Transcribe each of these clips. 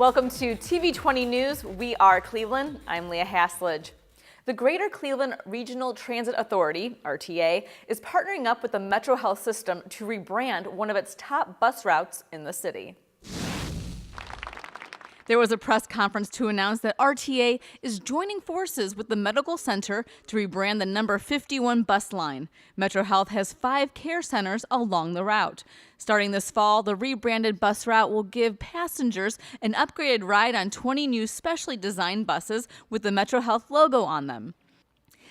Welcome to TV20 News. We are Cleveland. I'm Leah Haslage. The Greater Cleveland Regional Transit Authority, RTA, is partnering up with the Metro Health System to rebrand one of its top bus routes in the city. There was a press conference to announce that RTA is joining forces with the medical center to rebrand the number 51 bus line. Metro Health has 5 care centers along the route. Starting this fall, the rebranded bus route will give passengers an upgraded ride on 20 new specially designed buses with the Metro Health logo on them.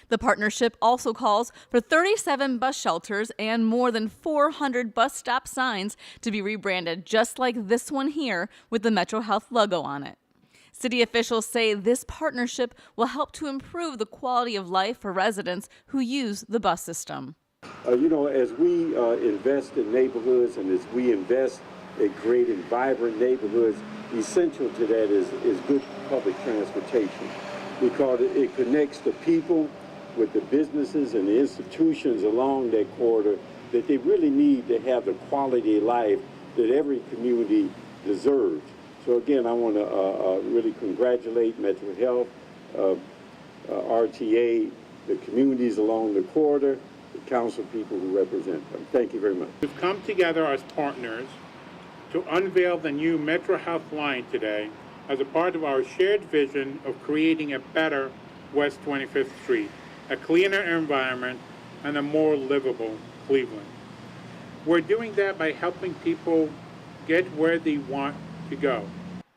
The partnership also calls for 37 bus shelters and more than 400 bus stop signs to be rebranded, just like this one here with the Metro Health logo on it. City officials say this partnership will help to improve the quality of life for residents who use the bus system. As we invest in neighborhoods and as we invest in creating vibrant neighborhoods, essential to that is good public transportation, because it connects the people with the businesses and the institutions along that corridor, that they really need to have the quality of life that every community deserves. So again, I want to really congratulate Metro Health, RTA, the communities along the corridor, the council people who represent them. Thank you very much. We've come together as partners to unveil the new Metro Health line today as a part of our shared vision of creating a better West 25th Street, a cleaner environment, and a more livable Cleveland. We're doing that by helping people get where they want to go.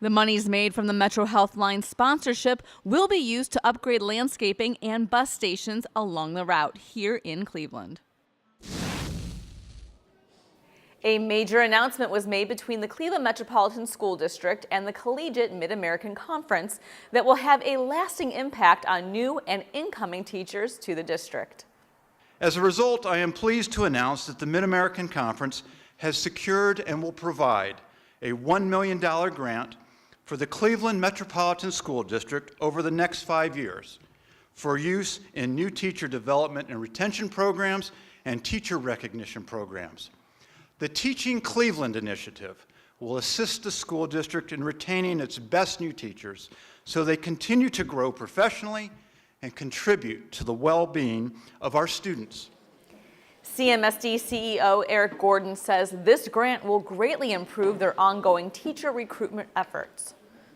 The monies made from the Metro Health line sponsorship will be used to upgrade landscaping and bus stations along the route here in Cleveland. A major announcement was made between the Cleveland Metropolitan School District and the Collegiate Mid-American Conference that will have a lasting impact on new and incoming teachers to the district. As a result, I am pleased to announce that the Mid-American Conference has secured and will provide a $1 million grant for the Cleveland Metropolitan School District over the next 5 years for use in new teacher development and retention programs and teacher recognition programs. The Teaching Cleveland initiative will assist the school district in retaining its best new teachers so they continue to grow professionally and contribute to the well-being of our students. CMSD CEO Eric Gordon says this grant will greatly improve their ongoing teacher recruitment efforts.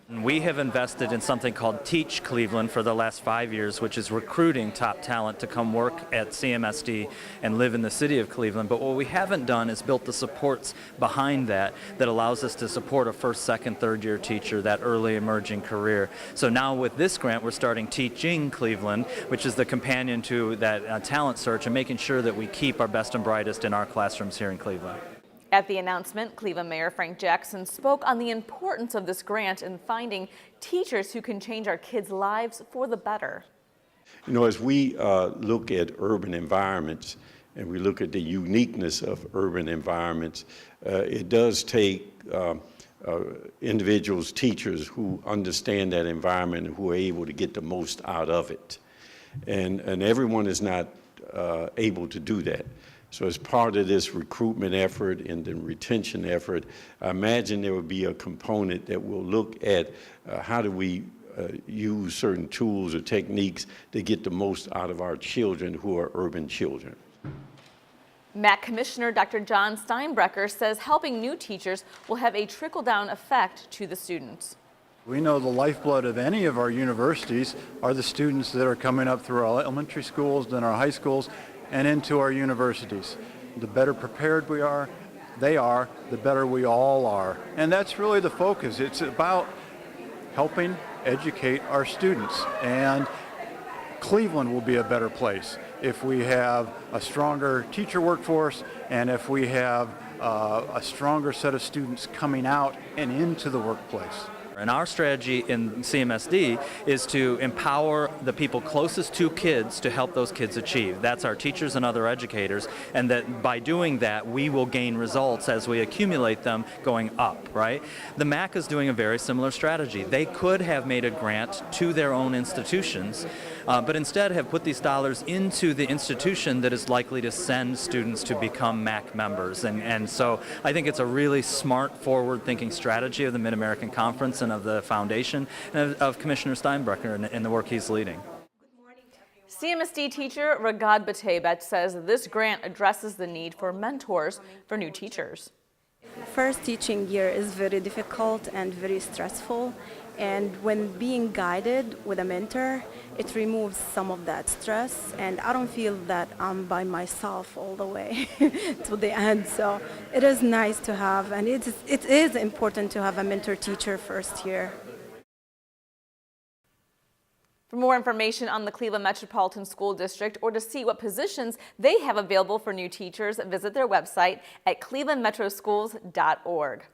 We have invested in something called Teach Cleveland for the last 5 years, which is recruiting top talent to come work at CMSD and live in the city of Cleveland. But what we haven't done is built the supports behind that allows us to support a first, second, third year teacher, that early emerging career. So now with this grant, we're starting Teaching Cleveland, which is the companion to that talent search and making sure that we keep our best and brightest in our classrooms here in Cleveland. At the announcement, Cleveland Mayor Frank Jackson spoke on the importance of this grant in finding teachers who can change our kids' lives for the better. As we look at urban environments and we look at the uniqueness of urban environments, it does take individuals, teachers who understand that environment and who are able to get the most out of it. And everyone is not able to do that. So as part of this recruitment effort and the retention effort, I imagine there will be a component that will look at how do we use certain tools or techniques to get the most out of our children who are urban children. MAC Commissioner Dr. John Steinbrecher says helping new teachers will have a trickle-down effect to the students. We know the lifeblood of any of our universities are the students that are coming up through our elementary schools, then our high schools, and into our universities. The better prepared they are, the better we all are. And that's really the focus. It's about helping educate our students. And Cleveland will be a better place if we have a stronger teacher workforce and if we have a stronger set of students coming out and into the workplace. And our strategy in CMSD is to empower the people closest to kids to help those kids achieve. That's our teachers and other educators, and that by doing that, we will gain results as we accumulate them going up, right? The MAC is doing a very similar strategy. They could have made a grant to their own institutions, but instead have put these dollars into the institution that is likely to send students to become MAC members. And so I think it's a really smart, forward-thinking strategy of the Mid-American Conference, president of the foundation, and of Commissioner Steinbrecher in the work he's leading. CMSD teacher Ragad Batebet says this grant addresses the need for mentors for new teachers. First teaching year is very difficult and very stressful, and when being guided with a mentor, it removes some of that stress, and I don't feel that I'm by myself all the way to the end. So it is nice to have, and it is important to have a mentor teacher first year. For more information on the Cleveland Metropolitan School District or to see what positions they have available for new teachers, visit their website at clevelandmetroschools.org.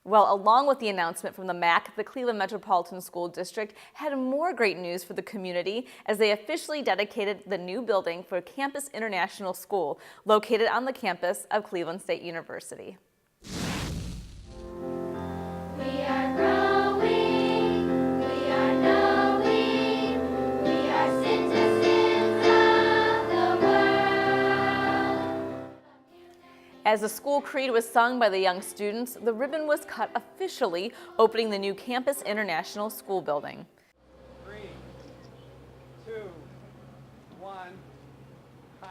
Well, along with the announcement from the MAC, the Cleveland Metropolitan School District had more great news for the community as they officially dedicated the new building for Campus International School, located on the campus of Cleveland State University. We are growing, we are knowing, we are citizens of the world. As the school creed was sung by the young students, the ribbon was cut officially, opening the new Campus International School building. 3, 2, 1, cut.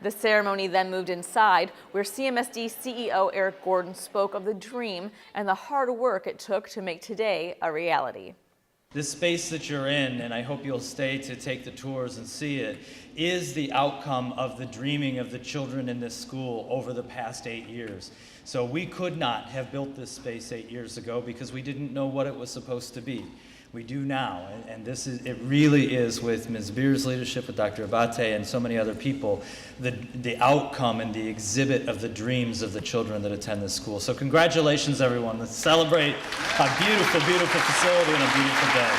The ceremony then moved inside, where CMSD CEO Eric Gordon spoke of the dream and the hard work it took to make today a reality. This space that you're in, and I hope you'll stay to take the tours and see it, is the outcome of the dreaming of the children in this school over the past 8 years. So we could not have built this space 8 years ago because we didn't know what it was supposed to be. We do now, and it really is, with Ms. Beer's leadership, with Dr. Abate and so many other people, the outcome and the exhibit of the dreams of the children that attend this school. So congratulations, everyone. Let's celebrate a beautiful, beautiful facility and a beautiful day.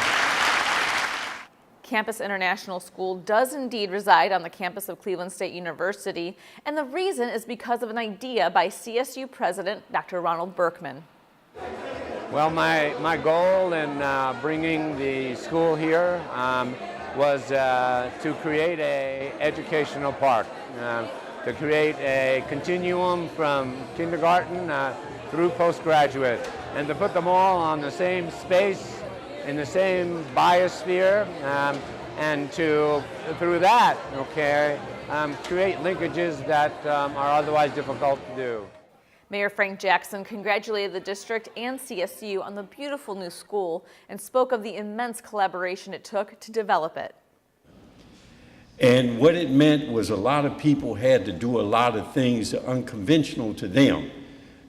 Campus International School does indeed reside on the campus of Cleveland State University, and the reason is because of an idea by CSU President Dr. Ronald Berkman. Well, my goal in bringing the school here was to create an educational park, to create a continuum from kindergarten through postgraduate, and to put them all on the same space, in the same biosphere, and to, through that, create linkages that are otherwise difficult to do. Mayor Frank Jackson congratulated the district and CSU on the beautiful new school and spoke of the immense collaboration it took to develop it. And what it meant was a lot of people had to do a lot of things unconventional to them.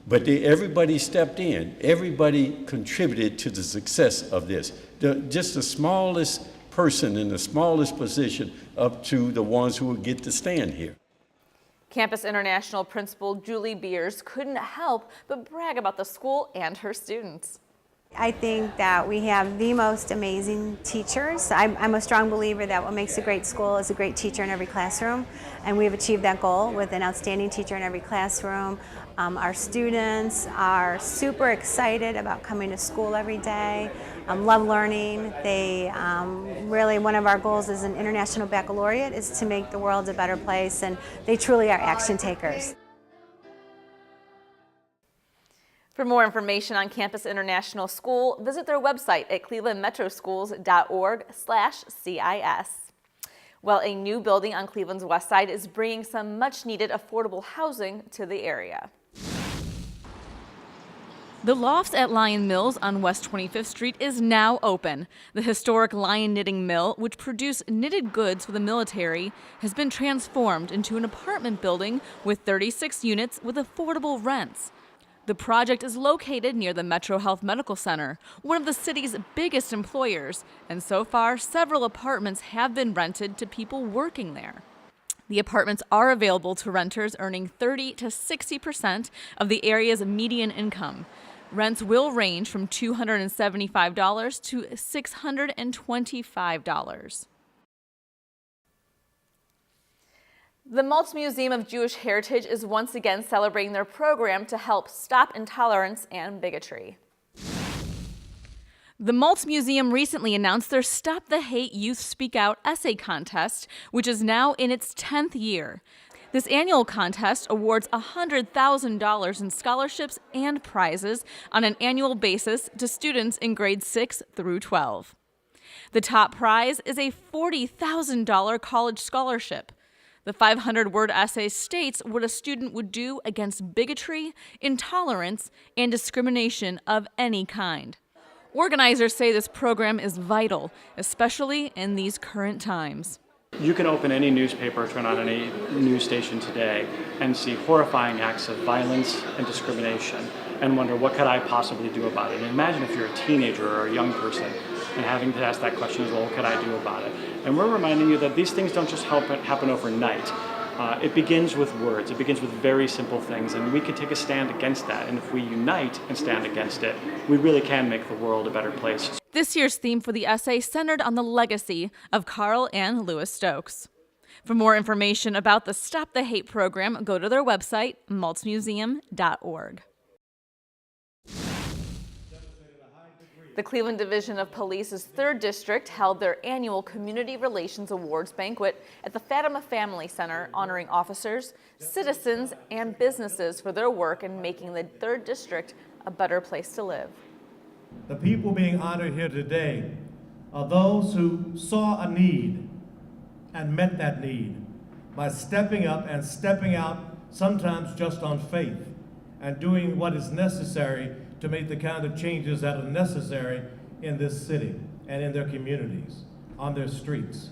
But everybody stepped in. Everybody contributed to the success of this. Just the smallest person in the smallest position up to the ones who would get to stand here. Campus International Principal Julie Beers couldn't help but brag about the school and her students. I think that we have the most amazing teachers. I'm a strong believer that what makes a great school is a great teacher in every classroom, and we've achieved that goal with an outstanding teacher in every classroom. Our students are super excited about coming to school every day, love learning. They really, one of our goals as an international baccalaureate is to make the world a better place, and they truly are action takers. For more information on Campus International School, visit their website at clevelandmetroschools.org/CIS. Well, a new building on Cleveland's west side is bringing some much-needed affordable housing to the area. The Lofts at Lion Mills on West 25th Street is now open. The historic Lion Knitting Mill, which produced knitted goods for the military, has been transformed into an apartment building with 36 units with affordable rents. The project is located near the Metro Health Medical Center, one of the city's biggest employers, and so far several apartments have been rented to people working there. The apartments are available to renters earning 30 to 60% of the area's median income. Rents will range from $275 to $625. The Maltz Museum of Jewish Heritage is once again celebrating their program to help stop intolerance and bigotry. The Maltz Museum recently announced their Stop the Hate Youth Speak Out essay contest, which is now in its 10th year. This annual contest awards $100,000 in scholarships and prizes on an annual basis to students in grades 6 through 12. The top prize is a $40,000 college scholarship. The 500-word essay states what a student would do against bigotry, intolerance, and discrimination of any kind. Organizers say this program is vital, especially in these current times. You can open any newspaper, turn on any news station today, and see horrifying acts of violence and discrimination and wonder, what could I possibly do about it? And imagine if you're a teenager or a young person and having to ask that question as well, what could I do about it? And we're reminding you that these things don't just happen overnight. It begins with words. It begins with very simple things, and we can take a stand against that. And if we unite and stand against it, we really can make the world a better place. This year's theme for the essay centered on the legacy of Carl and Lewis Stokes. For more information about the Stop the Hate program, go to their website, maltzmuseum.org. The Cleveland Division of Police's 3rd District held their annual Community Relations Awards banquet at the Fatima Family Center, honoring officers, citizens, and businesses for their work in making the 3rd District a better place to live. The people being honored here today are those who saw a need and met that need by stepping up and stepping out, sometimes just on faith, and doing what is necessary to make the kind of changes that are necessary in this city and in their communities, on their streets.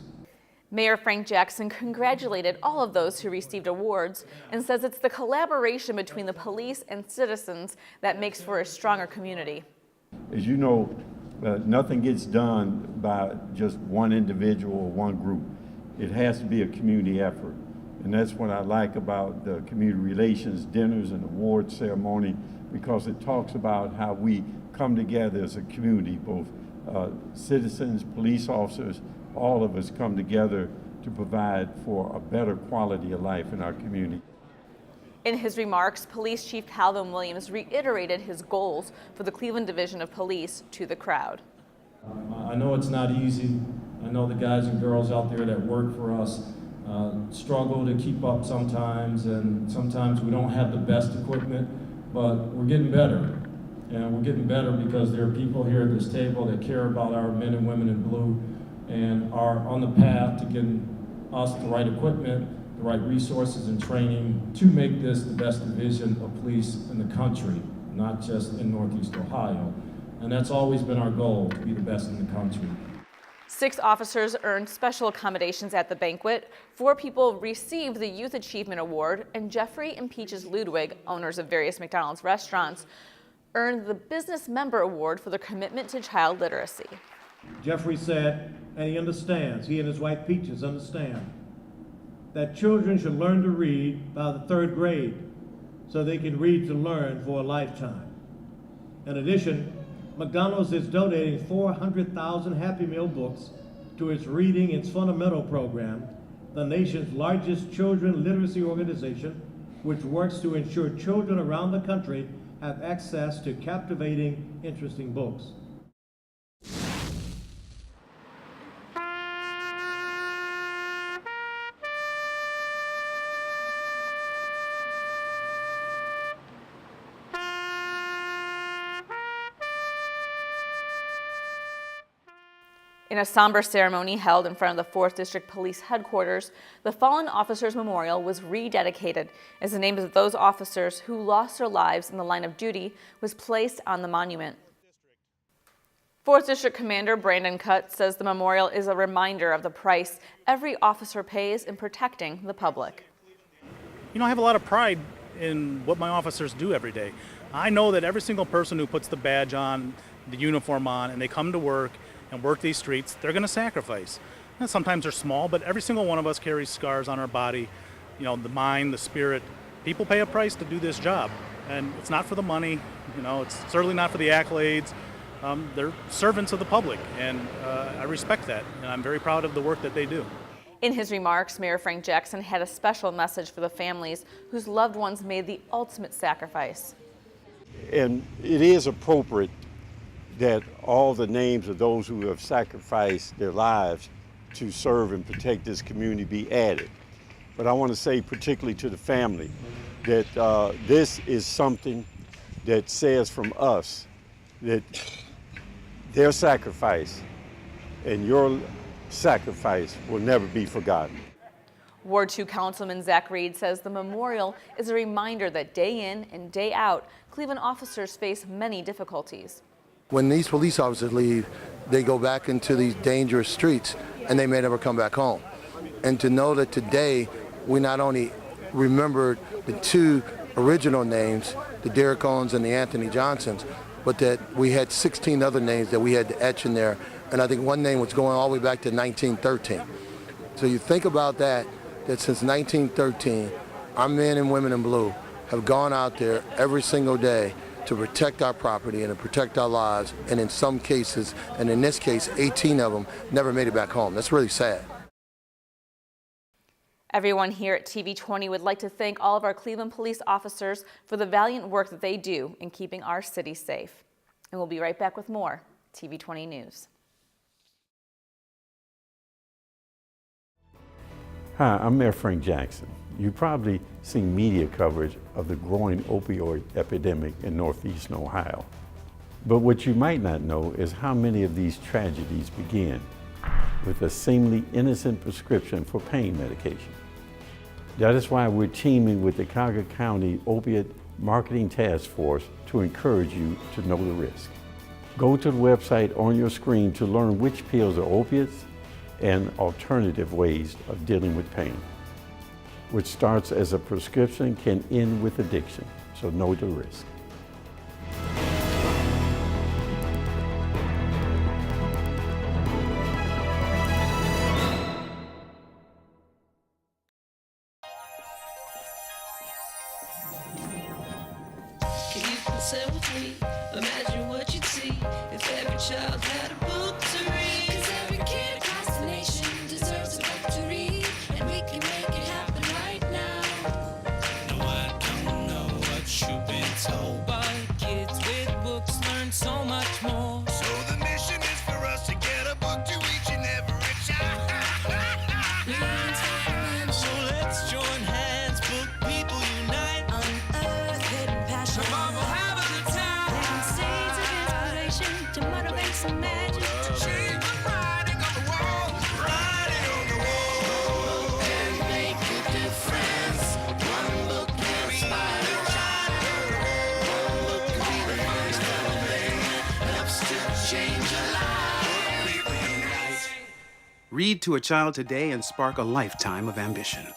Mayor Frank Jackson congratulated all of those who received awards and says it's the collaboration between the police and citizens that makes for a stronger community. As you know, nothing gets done by just one individual or one group. It has to be a community effort. And that's what I like about the community relations dinners and award ceremony, because it talks about how we come together as a community, both citizens, police officers, all of us come together to provide for a better quality of life in our community. In his remarks, Police Chief Calvin Williams reiterated his goals for the Cleveland Division of Police to the crowd. I know it's not easy. I know the guys and girls out there that work for us struggle to keep up sometimes, and sometimes we don't have the best equipment, but we're getting better. And we're getting better because there are people here at this table that care about our men and women in blue and are on the path to getting us the right equipment, the right resources and training to make this the best division of police in the country, not just in Northeast Ohio. And that's always been our goal, to be the best in the country. 6 officers earned special accommodations at the banquet. 4 people received the Youth Achievement Award, and Jeffrey and Peaches Ludwig, owners of various McDonald's restaurants, earned the Business Member Award for their commitment to child literacy. Jeffrey said, and he understands, he and his wife Peaches understand, that children should learn to read by the 3rd grade so they can read to learn for a lifetime. In addition, McDonald's is donating 400,000 Happy Meal books to its Reading Its Fundamental program, the nation's largest children literacy organization, which works to ensure children around the country have access to captivating, interesting books. In a somber ceremony held in front of the 4th District Police Headquarters, the Fallen Officers Memorial was rededicated as the names of those officers who lost their lives in the line of duty was placed on the monument. 4th District Commander Brandon Cutt says the memorial is a reminder of the price every officer pays in protecting the public. You know, I have a lot of pride in what my officers do every day. I know that every single person who puts the badge on, the uniform on, and they come to work and work these streets, they're going to sacrifice. And sometimes they're small, but every single one of us carries scars on our body, you know, the mind, the spirit. People pay a price to do this job, and it's not for the money, you know, it's certainly not for the accolades. They're servants of the public, and I respect that, and I'm very proud of the work that they do. In his remarks, Mayor Frank Jackson had a special message for the families whose loved ones made the ultimate sacrifice. And it is appropriate that all the names of those who have sacrificed their lives to serve and protect this community be added. But I want to say particularly to the family that this is something that says from us that their sacrifice and your sacrifice will never be forgotten. Ward 2 Councilman Zach Reed says the memorial is a reminder that day in and day out, Cleveland officers face many difficulties. When these police officers leave, they go back into these dangerous streets and they may never come back home. And to know that today we not only remembered the two original names, the Derrick Owens and the Anthony Johnsons, but that we had 16 other names that we had to etch in there. And I think one name was going all the way back to 1913. So you think about that since 1913, our men and women in blue have gone out there every single day to protect our property and to protect our lives, and in some cases, and in this case, 18 of them never made it back home. That's really sad. Everyone here at TV20 would like to thank all of our Cleveland police officers for the valiant work that they do in keeping our city safe. And we'll be right back with more TV20 News. Hi, I'm Mayor Frank Jackson. You've probably seen media coverage of the growing opioid epidemic in northeastern Ohio. But what you might not know is how many of these tragedies begin with a seemingly innocent prescription for pain medication. That is why we're teaming with the Cuyahoga County Opiate Marketing Task Force to encourage you to know the risk. Go to the website on your screen to learn which pills are opiates and alternative ways of dealing with pain. What starts as a prescription can end with addiction, so know the risk. Imagine what you'd see if every child had a book to read. 'Cause every kid across the nation deserves a book to read, and we can make it happen right now. No, I don't know what you've been told, but kids with books learn so much more. So the mission is for us to get a book to each and every child. So let's join hands, book people unite, unearth hidden passion. Come on, we'll have a good time. Seeds of inspiration to motivate some magic. To change the writing on the wall, writing on the wall, and make a difference. One book can inspire a child. One book can be the first thing that helps to change a life. People unite. Read to a child today and spark a lifetime of ambition.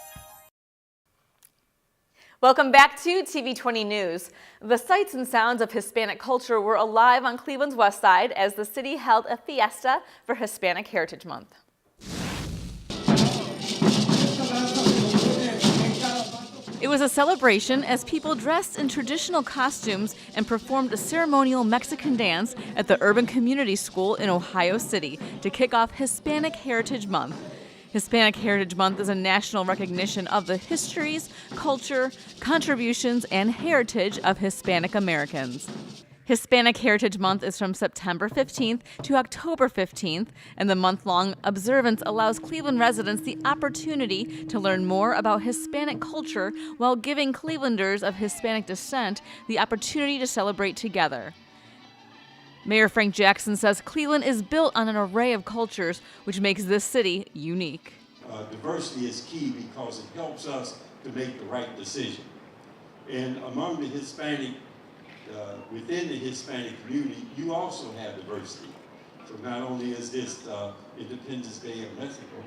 Welcome back to TV20 News. The sights and sounds of Hispanic culture were alive on Cleveland's west side as the city held a fiesta for Hispanic Heritage Month. It was a celebration as people dressed in traditional costumes and performed a ceremonial Mexican dance at the Urban Community School in Ohio City to kick off Hispanic Heritage Month. Hispanic Heritage Month is a national recognition of the histories, culture, contributions, and heritage of Hispanic Americans. Hispanic Heritage Month is from September 15th to October 15th, and the month-long observance allows Cleveland residents the opportunity to learn more about Hispanic culture while giving Clevelanders of Hispanic descent the opportunity to celebrate together. Mayor Frank Jackson says Cleveland is built on an array of cultures, which makes this city unique. Diversity is key because it helps us to make the right decision. And among the Hispanic, within the Hispanic community, you also have diversity. So not only is this Independence Day in Mexico,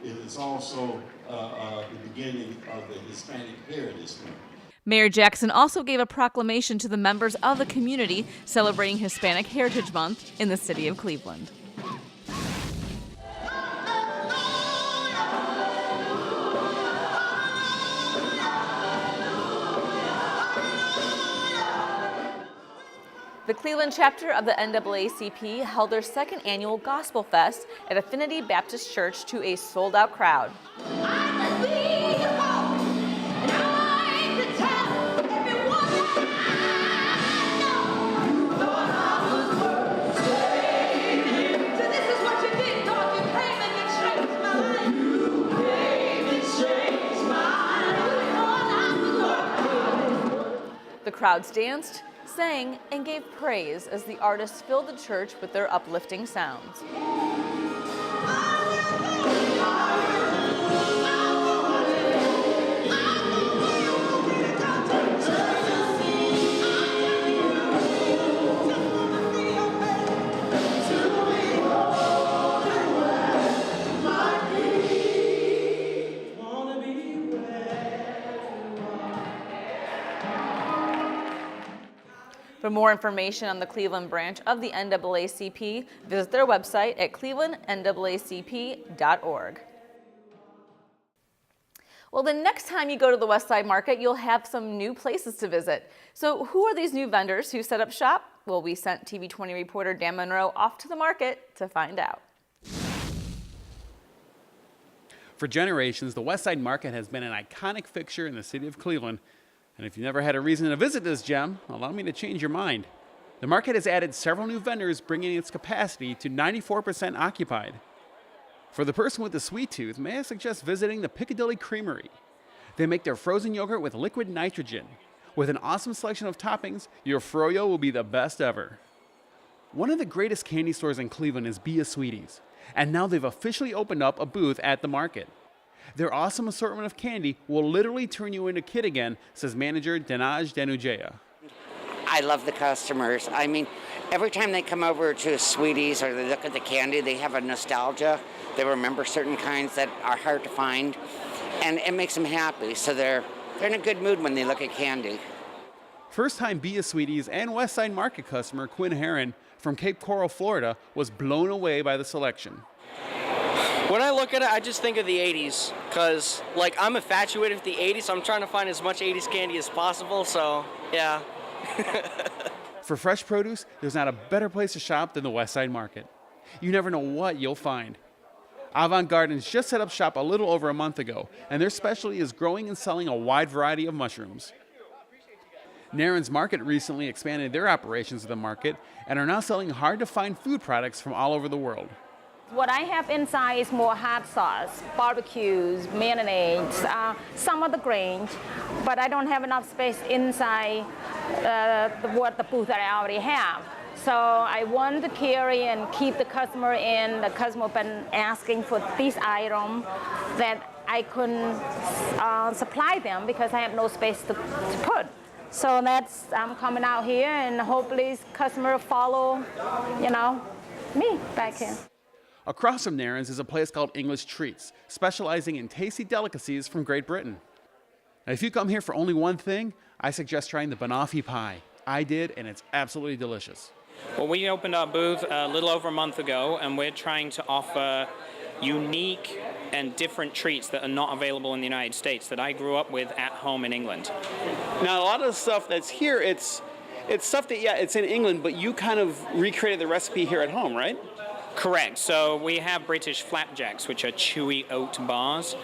it is also the beginning of the Hispanic Heritage Month. Mayor Jackson also gave a proclamation to the members of the community celebrating Hispanic Heritage Month in the city of Cleveland. The Cleveland chapter of the NAACP held their second annual Gospel Fest at Affinity Baptist Church to a sold-out crowd. crowds danced, sang, and gave praise as the artists filled the church with their uplifting sounds. For more information on the Cleveland branch of the NAACP, visit their website at clevelandnaacp.org. Well, the next time you go to the West Side Market, you'll have some new places to visit. So who are these new vendors who set up shop? Well, we sent TV20 reporter Dan Monroe off to the market to find out. For generations, the West Side Market has been an iconic fixture in the city of Cleveland. And if you never had a reason to visit this gem, allow me to change your mind. The market has added several new vendors, bringing its capacity to 94% occupied. For the person with a sweet tooth, may I suggest visiting the Piccadilly Creamery. They make their frozen yogurt with liquid nitrogen. With an awesome selection of toppings, your froyo will be the best ever. One of the greatest candy stores in Cleveland is Be a Sweeties, and now they've officially opened up a booth at the market. Their awesome assortment of candy will literally turn you into a kid again, says manager Dinaj Danujaya. I love the customers. I mean, every time they come over to Sweeties or they look at the candy, they have a nostalgia. They remember certain kinds that are hard to find, and it makes them happy. So they're in a good mood when they look at candy. First-time Be a Sweeties and West Side Market customer Quinn Herron from Cape Coral, Florida, was blown away by the selection. When I look at it, I just think of the 80s, because, like, I'm infatuated with the 80s, so I'm trying to find as much 80s candy as possible, so, yeah. For fresh produce, there's not a better place to shop than the West Side Market. You never know what you'll find. Avant Gardens just set up shop a little over a month ago, and their specialty is growing and selling a wide variety of mushrooms. Naren's Market recently expanded their operations at the market and are now selling hard-to-find food products from all over the world. What I have inside is more hot sauce, barbecues, mayonnaise, some of the grains, but I don't have enough space inside the booth that I already have. So I want to carry and keep the customer in. The customer have been asking for these items that I couldn't supply them because I have no space to put. So that's I'm coming out here and hopefully customer follow, me back here. Across from Naren's is a place called English Treats, specializing in tasty delicacies from Great Britain. Now, if you come here for only one thing, I suggest trying the banoffee pie. I did, and it's absolutely delicious. Well, we opened our booth a little over a month ago, and we're trying to offer unique and different treats that are not available in the United States that I grew up with at home in England. Now, a lot of the stuff that's here, it's stuff that, yeah, it's in England, but you kind of recreated the recipe here at home, right? Correct. So we have British flapjacks, which are chewy oat bars,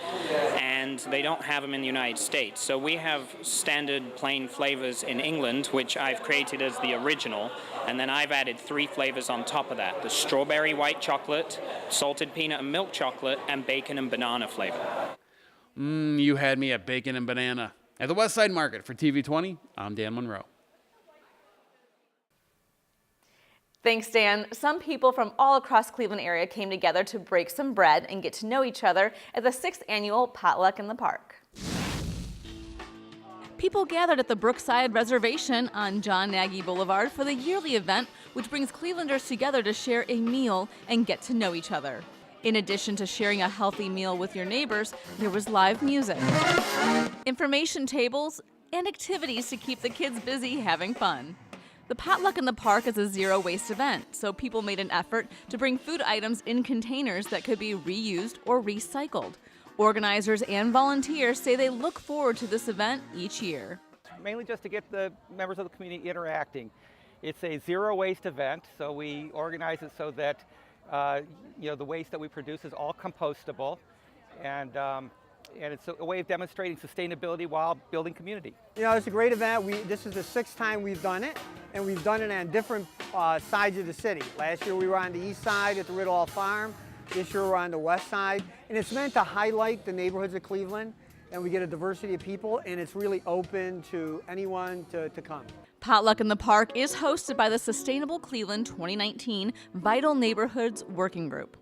and they don't have them in the United States. So we have standard plain flavors in England, which I've created as the original, and then I've added 3 flavors on top of that: the strawberry white chocolate, salted peanut and milk chocolate, and bacon and banana flavor. You had me at bacon and banana. At the West Side Market for TV20, I'm Dan Monroe. Thanks, Dan. Some people from all across Cleveland area came together to break some bread and get to know each other at the 6th annual Potluck in the Park. People gathered at the Brookside Reservation on John Nagy Boulevard for the yearly event, which brings Clevelanders together to share a meal and get to know each other. In addition to sharing a healthy meal with your neighbors, there was live music, information tables, and activities to keep the kids busy having fun. The Potluck in the Park is a zero-waste event, so people made an effort to bring food items in containers that could be reused or recycled. Organizers and volunteers say they look forward to this event each year. Mainly just to get the members of the community interacting. It's a zero-waste event, so we organize it so that the waste that we produce is all compostable, and it's a way of demonstrating sustainability while building community. It's a great event. This is the 6th time we've done it, and we've done it on different sides of the city. Last year we were on the east side at the Riddle Farm. This year we're on the west side, and it's meant to highlight the neighborhoods of Cleveland. and we get a diversity of people, and it's really open to anyone to come. Potluck in the Park is hosted by the Sustainable Cleveland 2019 Vital Neighborhoods Working Group.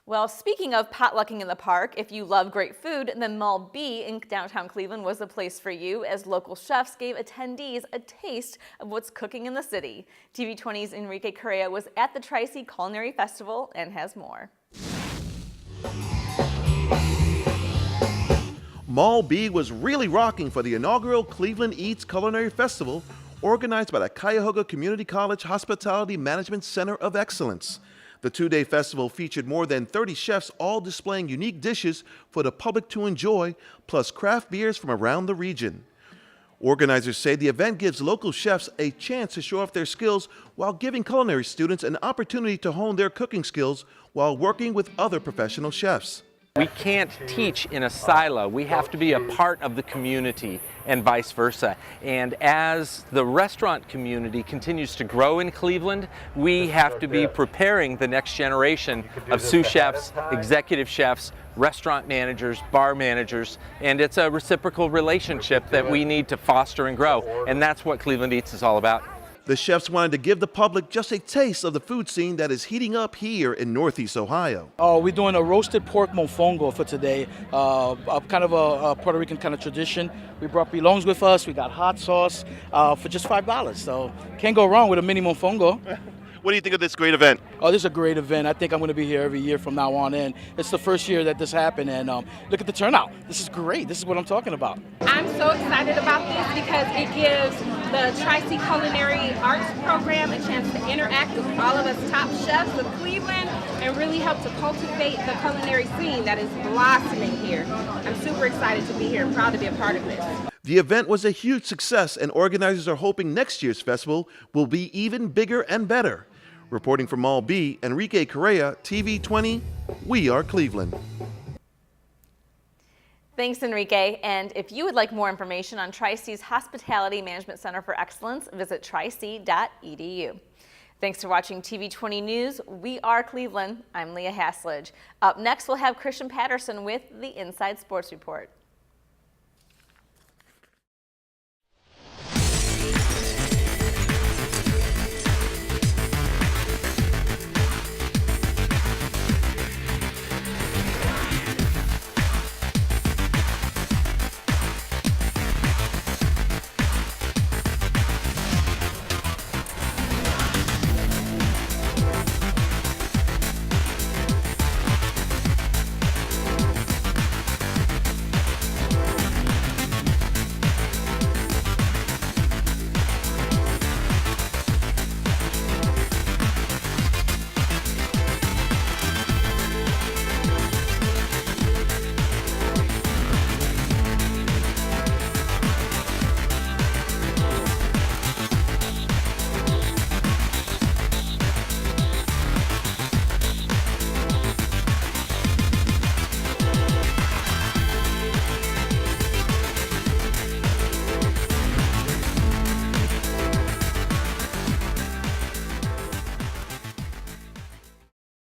Well, speaking of potlucking in the park, if you love great food, then Mall B in downtown Cleveland was the place for you, as local chefs gave attendees a taste of what's cooking in the city. TV20's Enrique Correa was at the Tri-C Culinary Festival and has more. Mall B was really rocking for the inaugural Cleveland Eats Culinary Festival, organized by the Cuyahoga Community College Hospitality Management Center of Excellence. The two-day festival featured more than 30 chefs, all displaying unique dishes for the public to enjoy, plus craft beers from around the region. Organizers say the event gives local chefs a chance to show off their skills while giving culinary students an opportunity to hone their cooking skills while working with other professional chefs. We can't teach in a silo. We have to be a part of the community and vice versa. And as the restaurant community continues to grow in Cleveland, we have to be preparing the next generation of sous chefs, executive chefs, restaurant managers, bar managers, and it's a reciprocal relationship that we need to foster and grow. And that's what Cleveland Eats is all about. The chefs wanted to give the public just a taste of the food scene that is heating up here in Northeast Ohio. We're doing a roasted pork mofongo for today, kind of a Puerto Rican kind of tradition. We brought belongs with us. We got hot sauce for just $5. So can't go wrong with a mini mofongo. What do you think of this great event? Oh, this is a great event. I think I'm going to be here every year from now on in. It's the first year that this happened, and look at the turnout. This is great. This is what I'm talking about. I'm so excited about this because it gives the Tri-C Culinary Arts Program a chance to interact with all of us top chefs of Cleveland and really help to cultivate the culinary scene that is blossoming here. I'm super excited to be here and proud to be a part of this. The event was a huge success, and organizers are hoping next year's festival will be even bigger and better. Reporting from Mall B, Enrique Correa, TV20, We Are Cleveland. Thanks, Enrique. And if you would like more information on Tri-C's Hospitality Management Center for Excellence, visit tric.edu. Thanks for watching TV20 News. We Are Cleveland. I'm Leah Haslage. Up next, we'll have Christian Patterson with the Inside Sports Report.